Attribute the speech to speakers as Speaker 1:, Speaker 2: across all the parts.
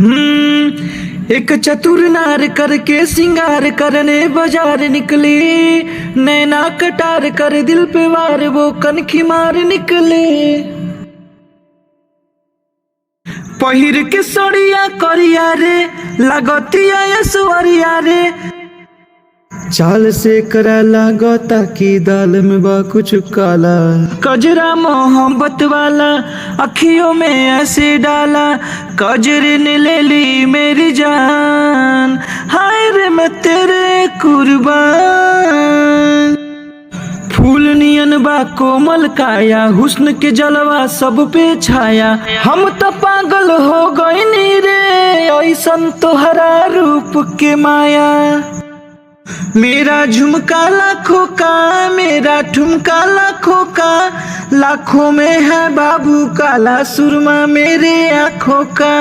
Speaker 1: एक चतुर नार करके सिंगार करने बाजार निकले, नैना कटार कर दिल पे वार वो कनखी मार निकले। पहिर के सड़िया करिया रे लागतिया ऐश्वर्या रे, चाल से करा लागता कि दाल में बा कुछ काला। कजरा मोहब्बत वाला अखियों में ऐसे डाला, कजरे ने ले ली मेरी जान, हाय रे मैं तेरे कुर्बान। फूल नियन बा कोमल काया, हुस्न के जलवा सब पे छाया, हम तो पागल हो गए नी रे ऐसन तोहरा रूप के माया। मेरा झुमका लाखों का, मेरा ठुमका लाखों का, लाखों में है बाबू काला सुरमा मेरे आँखों का।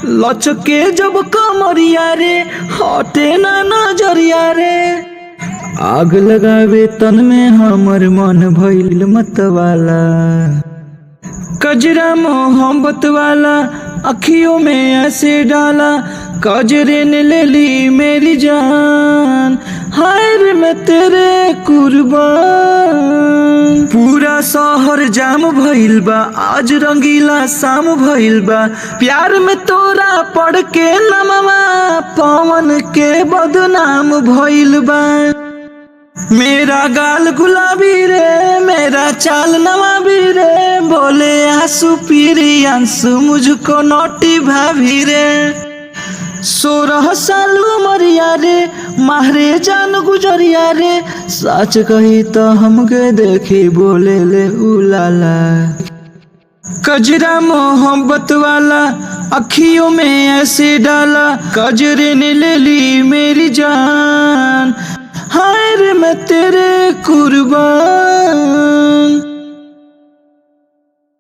Speaker 1: लचके जब कमरिया रे हटे ना नजरिया रे, आग लगावे तन में हमर मन भइल मतवाला। कजरा मोहब्बत वाला अखियों में ऐसे डाला, कजरे ने ले ली मेरी जान, हाय रे मैं तेरे कुर्बान। पूरा शहर जाम भइल बा, आज रंगीला शाम भइल बा, प्यार में तोरा पड़ के नमवा पवन के बदनाम भइल बा। मेरा गाल गुलाबी रे, मेरा चाल नवाबी रे, बोले आंसू पीरी आंसू मुझको नोटी भाभी रे। 16 साल उमरिया रे माहरे जान गुजरिया रे, सच कही तो हमके देखी बोले ले उलाला। कजरा मोहब्बत वाला अखियों में ऐसे डाला, कजरे ने ले ली मेरी जान, हाय रे मैं तेरे कुर्बान।